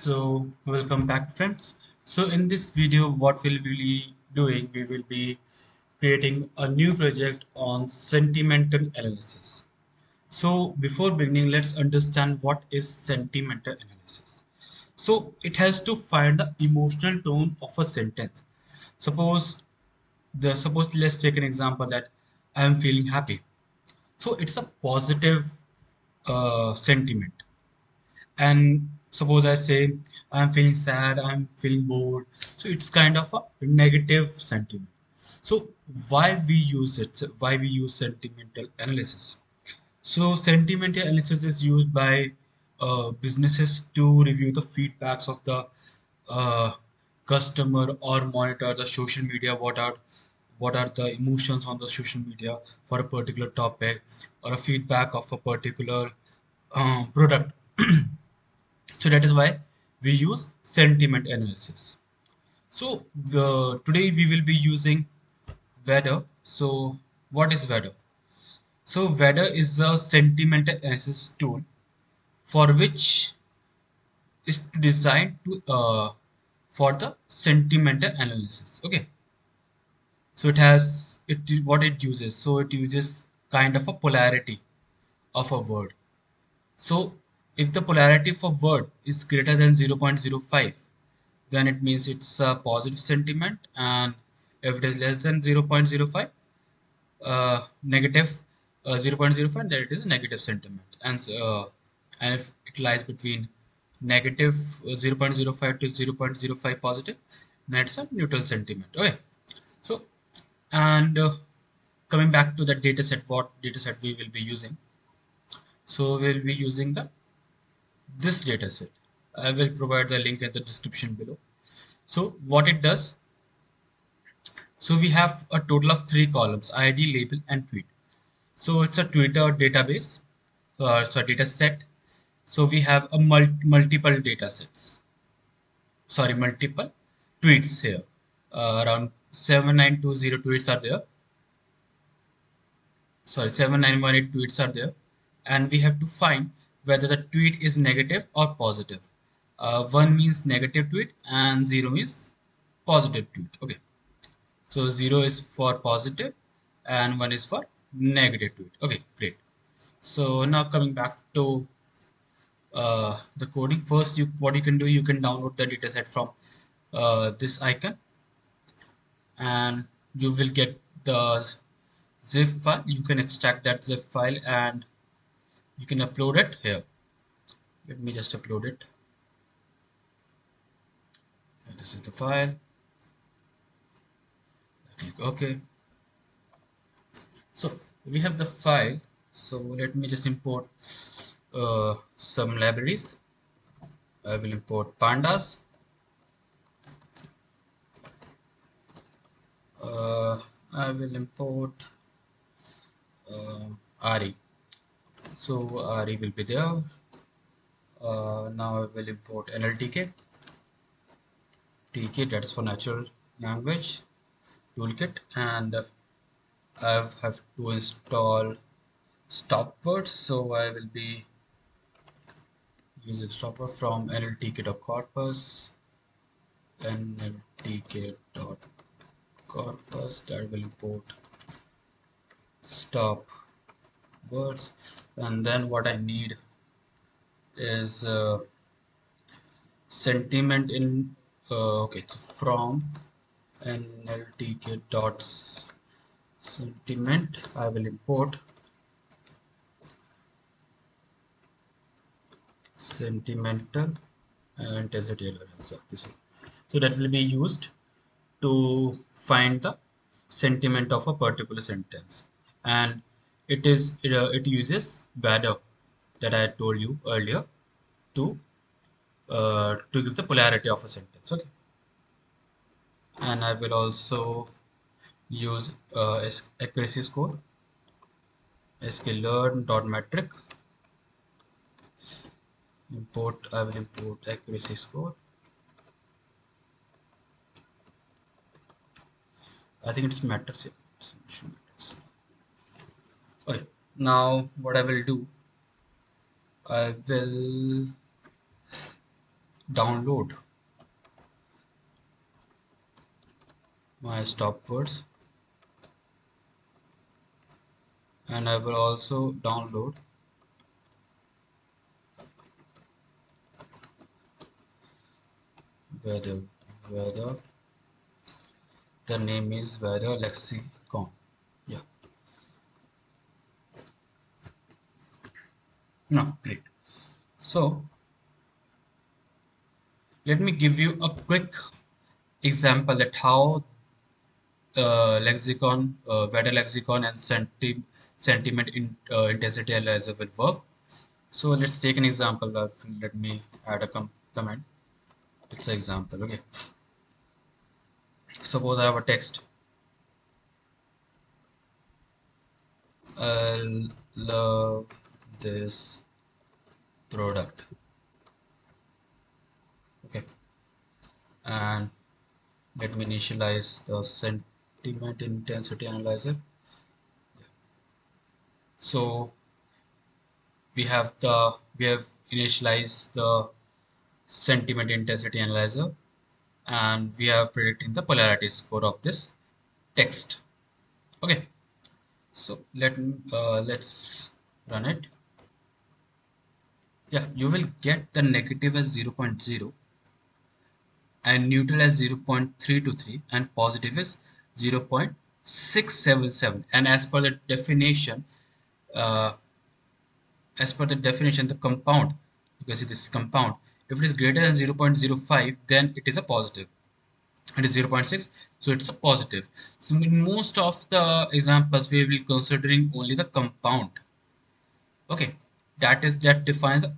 So welcome back friends. So in this video what we'll be doing, we will be creating a new project on sentimental analysis. So before beginning, let's understand what is sentimental analysis. So it has to find the emotional tone of a sentence. Suppose suppose let's take an example that I am feeling happy. So it's a positive sentiment. And suppose I say I'm feeling sad, I'm feeling bored, so it's kind of a negative sentiment. So why we use sentimental analysis? So sentimental analysis is used by businesses to review the feedbacks of the uh, customer or monitor the social media, what are the emotions on the social media for a particular topic or a feedback of a particular product. So that is why we use sentiment analysis. So today we will be using VADER. So what is VADER? So VADER is a sentiment analysis tool for which is designed to for the sentimental analysis. Okay. So it has what it uses. So it uses kind of a polarity of a word. So if the polarity of a word is greater than 0.05, then it means it's a positive sentiment, and if it is less than 0.05, negative 0.05, then it is a negative sentiment. And if it lies between negative 0.05 to 0.05 positive, then it's a neutral sentiment. Okay. So and coming back to the data set, what data set we will be using? So we'll be using the this data set. I will provide the link in the description below. So what it does, so we have a total of three columns: ID, label, and tweet. So it's a Twitter database, so data set. So we have a multiple data sets. Sorry, multiple tweets here. Around 7920 tweets are there. Sorry, 7918 tweets are there, and we have to find whether the tweet is negative or positive. One means negative tweet, and zero means positive tweet. Okay. So 0 is for positive and 1 is for negative tweet. Okay, great. So now coming back to the coding. First, what you can do, you can download the dataset from this icon, and you will get the zip file. You can extract that zip file and you can upload it here. Let me just upload it. This is the file. Click OK. So we have the file. So let me just import some libraries. I will import pandas. I will import RE. So RE will be there. Now I will import NLTK. TK, that's for natural language toolkit, and I have to install stopwords. So I will be using stopword from nltk.corpus. nltk.corpus, that will import stop words. And then what I need is sentiment in okay, so from nltk dot sentiment I will import sentimental and intensity analyzer. So that will be used to find the sentiment of a particular sentence, and it uses VADER that I told you earlier to give the polarity of a sentence. Okay, and I will also use accuracy score sklearn.metric import. I will import accuracy score. I think it's matters here. Okay, now what I will do, I will download my stopwords, and I will also download whether whether the name is whether lexicon. Yeah, no, great. So let me give you a quick example that how VADER lexicon and intensity analyzer will work. So let's take an example. Let me add a comment. It's an example. Okay. Suppose I have a text. I love this product. Okay. And let me initialize the sentiment intensity analyzer. So we have initialized the sentiment intensity analyzer, and we are predicting the polarity score of this text. Okay, so let's run it. Yeah, you will get the negative as 0.0 and neutral as 0.323 and positive is 0.677. And uh, as per the definition, the compound, because it is compound, if it is greater than 0.05, then it is a positive. It is 0.6, so it's a positive. So in most of the examples we will considering only the compound. Okay, that defines the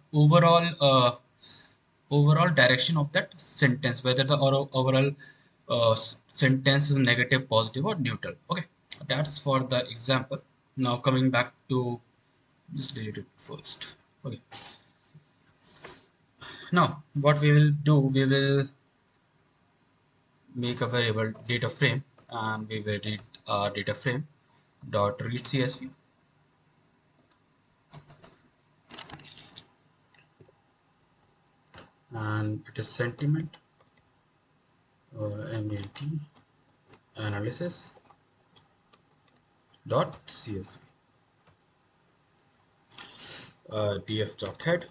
overall direction of that sentence, whether the overall sentence is negative, positive, or neutral. Okay, that's for the example. Now coming back to, just delete it first. Okay, now what we will do, we will make a variable data frame, and we will read our data frame dot read csv, and it is sentiment MAT analysis dot csv, df dot head.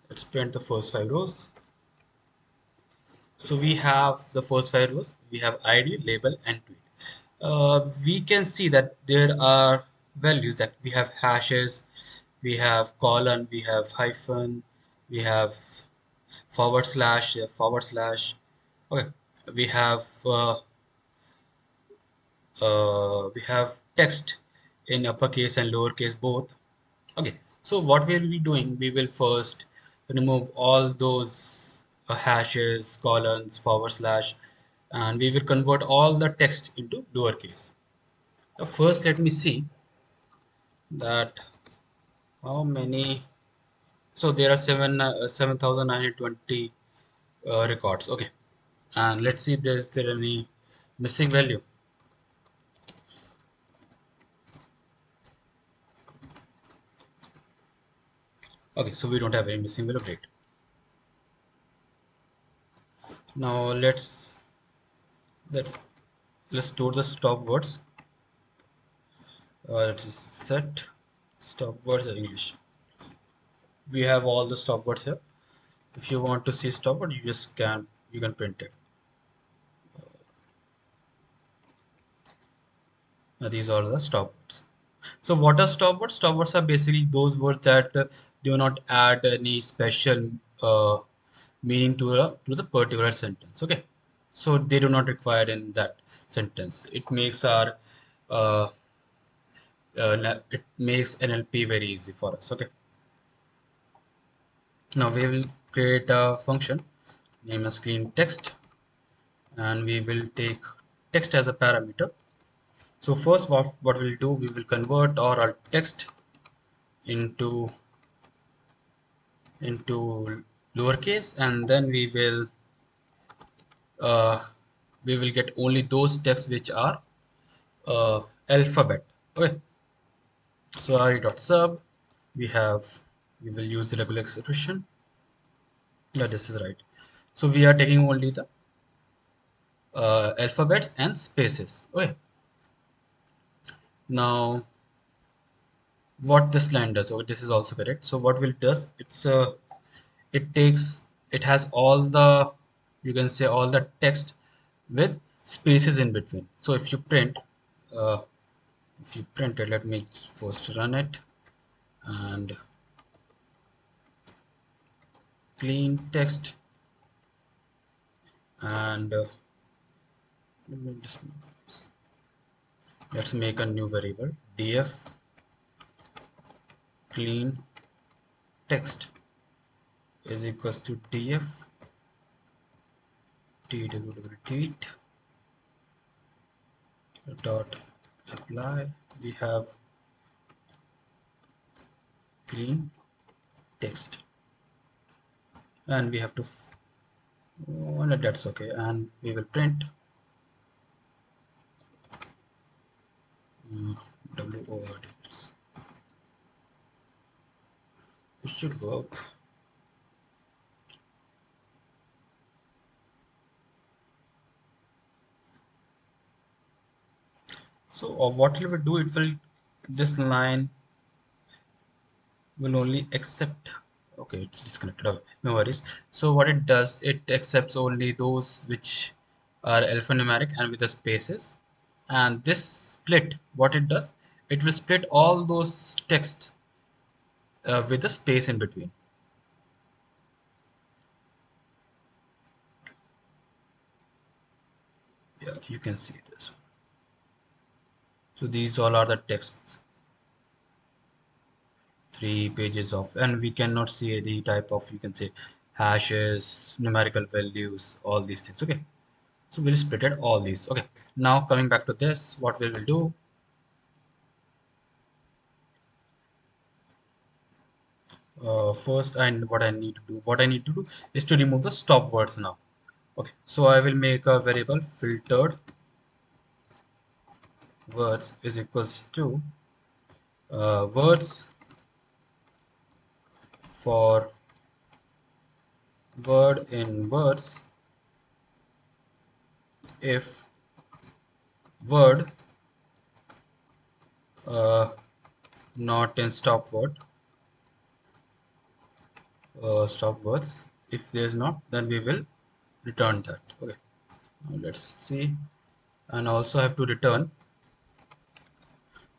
Let's print the first 5 rows. So we have the first 5 rows. We have ID, label, and tweet. We can see that there are values that we have hashes, we have colon, we have hyphen, we have forward slash, forward slash. Okay, we have we have text in uppercase and lowercase both. Okay, so what we will be doing, we will first remove all those hashes, colons, forward slash, and we will convert all the text into lowercase. Now first let me see that how many. So there are 7,920 records. Okay, and let's see if is there any missing value. Okay, so we don't have any missing value. Great. Now let's let's store the stop words. That is set stop words in English. We have all the stop words here. If you want to see stop word, you can print it. These are the stop words. So what are stop words? Stop words are basically those words that do not add any special meaning to the particular sentence. Okay, so they do not require in that sentence. Uh, it makes NLP very easy for us. Okay, now we will create a function name as clean text, and we will take text as a parameter. So first what we'll do, we will convert our text into lowercase, and then uh, we will get only those texts which are alphabet. Okay, so re.sub, we will use the regular expression. Yeah, this is right. So we are taking only the alphabets and spaces. Okay. Now what this line does, okay, this is also correct. So what will it does, it takes, it has all the, you can say all the text with spaces in between. So uh, if you print it, let me first run it, and clean text, and let me just, let's make a new variable, df clean text is equals to df tweet dot apply. We have clean text, and we have to, oh, no, that's okay, and we will print word. It should work. So what it will do, it will, this line will only accept, okay, it's disconnected, okay, no worries. So what it does, it accepts only those which are alphanumeric and with the spaces. And this split, what it does, it will split all those texts with a space in between. Yeah, you can see this. So these all are the texts, 3 pages of, and we cannot see any type of, you can say, hashes, numerical values, all these things. Okay, so we'll split it all these. Okay, now coming back to this, what we will do, first, and what I need to do is to remove the stop words now. Okay, so I will make a variable filtered words is equals to words for word in words if word uh, not in stop words. If there is not, then we will return that. Okay, now let's see, and also have to return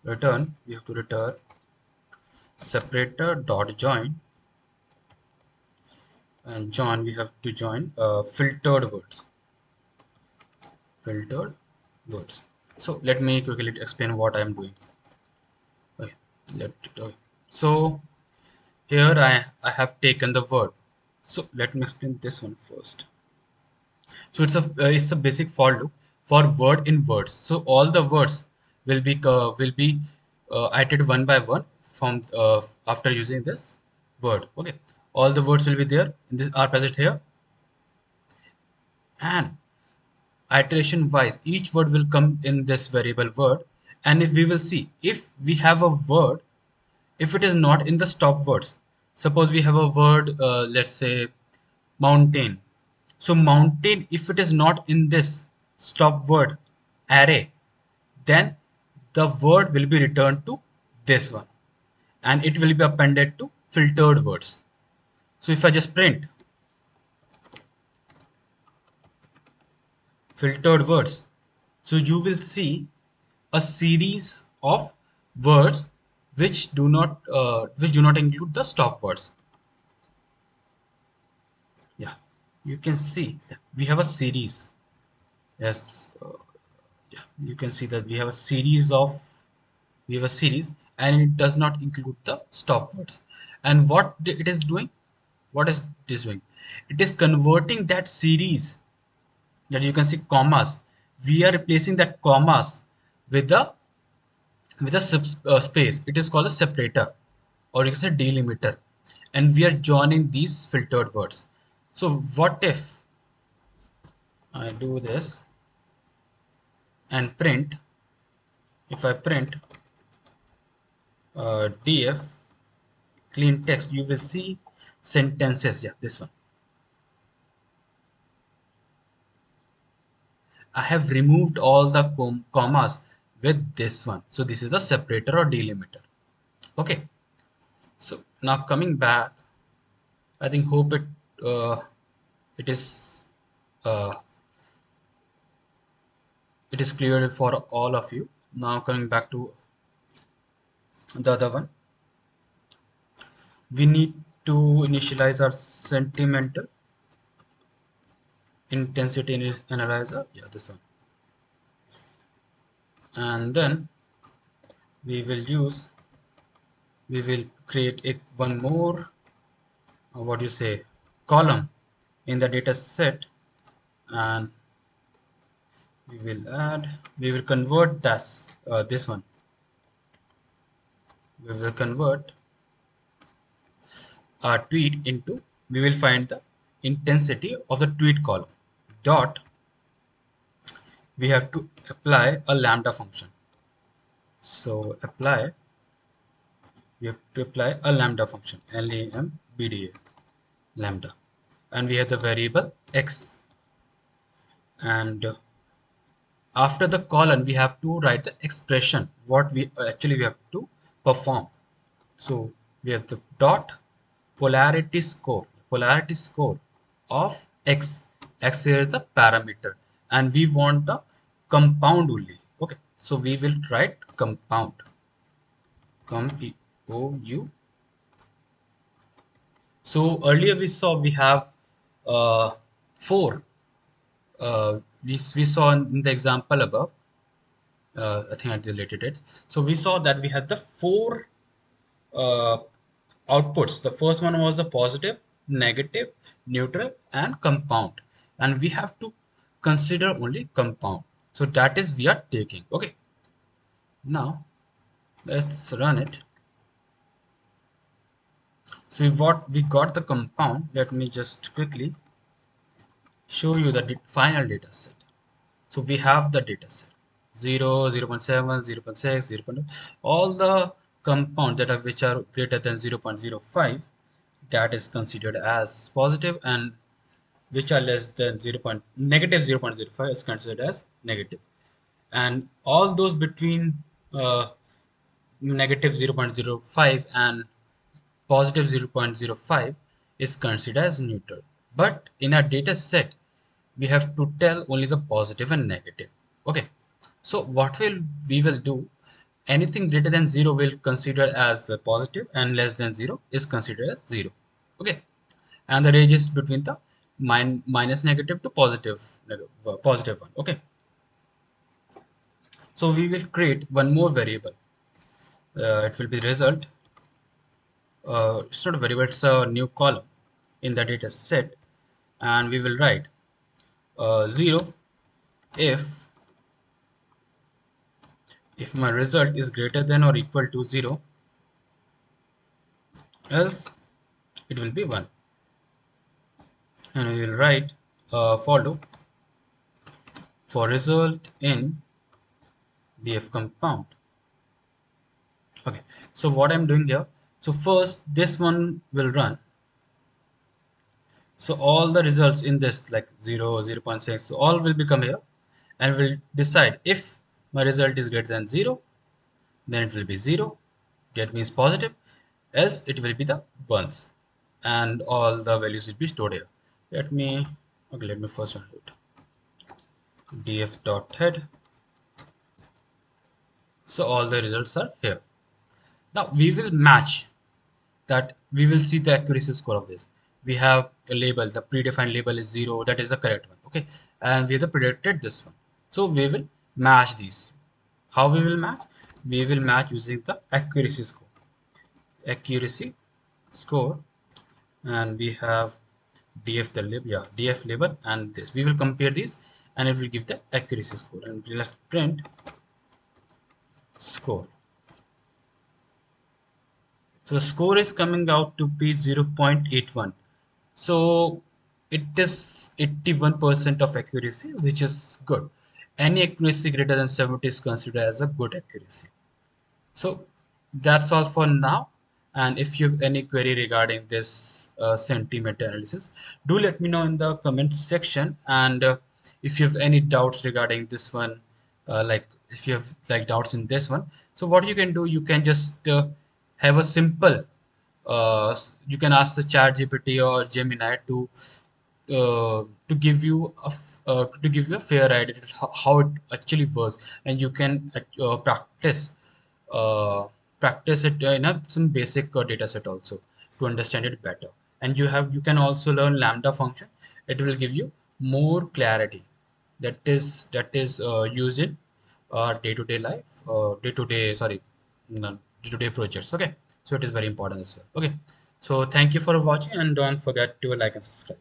we have to return separator dot join, and join, we have to join filtered words. So let me quickly explain what I am doing. Okay, okay. So here I have taken the word. So let me explain this one first. So it's a basic for loop for word in words. So all the words will be iterated one by one from after using this word. Okay, all the words will be there in this are present here, and iteration wise each word will come in this variable word. And if we will see, if we have a word, if it is not in the stop words, suppose we have a word, let's say mountain. So mountain, if it is not in this stop word array, then the word will be returned to this one, and it will be appended to filtered words. So if I just print filtered words, so you will see a series of words which do not include the stop words. Yeah, you can see that we have a series. Yes, yeah, you can see that we have a series, and it does not include the stop words. And it is doing, what is this doing? It is converting that series, that you can see commas. We are replacing that commas with the space. It is called a separator, or you can say delimiter, and we are joining these filtered words. So what if I do this and print, if I print df clean text, you will see sentences. Yeah, this one. I have removed all the commas with this one. So this is a separator or delimiter. Okay. So now coming back, I think hope uh, it is uh, it is clear for all of you. Now coming back to the other one, we need to initialize our sentimental intensity analyzer. Yeah, this one, and then we will use we will create one more what you say column in the data set, and we will convert this one. We will convert our tweet into, we will find the intensity of the tweet column dot, we have to apply a lambda function. So we have to apply a lambda function, lambda, lambda, and we have the variable x, and after the colon we have to write the expression what we have to perform. So we have the dot polarity score of x. X here is the parameter, and we want the compound only. Okay, so we will write compound, COU. So earlier we saw we have four. We saw in the example above. I think I deleted it. So we saw that we had the four uh, outputs. The first one was the positive, negative, neutral, and compound. And we have to consider only compound. So that is we are taking. Okay. Now let's run it. So what we got the compound. Let me just quickly show you the final data set. So we have the data set 0, 0.7, 0.6, 0. All the compounds that are which are greater than 0.05, that is considered as positive, and which are less than negative 0.05 is considered as negative, and all those between negative 0.05 and positive 0.05 is considered as neutral. But in our data set we have to tell only the positive and negative. Okay, so what we will do, anything greater than 0 will consider as positive, and less than 0 is considered as 0. Okay, and the range is between the minus negative to positive one. Okay, so we will create one more variable. It will be result. It's not a variable, it's a new column in the data set, and we will write 0 if my result is greater than or equal to 0, else it will be 1. And we will write follow for result in df compound. Okay, so what I'm doing here, so first this one will run. So all the results in this, like 0, 0.6, so all will become here, and will decide if my result is greater than 0, then it will be 0, that means positive, else it will be the ones, and all the values will be stored here. Let me first run it. df.head. So all the results are here. Now we will match that, we will see the accuracy score of this. We have a label, the predefined label is 0, that is the correct one. Okay, and we have predicted this one. So we will match these. How we will match? We will match using the accuracy score. Accuracy score, and we have df label, and this. We will compare these, and it will give the accuracy score. And we'll just print score. So the score is coming out to be 0.81. So it is 81% of accuracy, which is good. Any accuracy greater than 70 is considered as a good accuracy. So that's all for now. And if you have any query regarding this sentiment analysis, do let me know in the comment section. And if you have any doubts regarding this one, like if you have like doubts in this one, so what you can do, you can just have a simple you can ask the chat GPT or Gemini to give you to give you a fair idea of how it actually works, and you can uh, practice it in some basic data set also to understand it better. And you can also learn lambda function. It will give you more clarity that is used in day-to-day life, day-to-day, sorry, no, day-to-day projects. Okay, so it is very important as well. Okay, so thank you for watching, and don't forget to like and subscribe.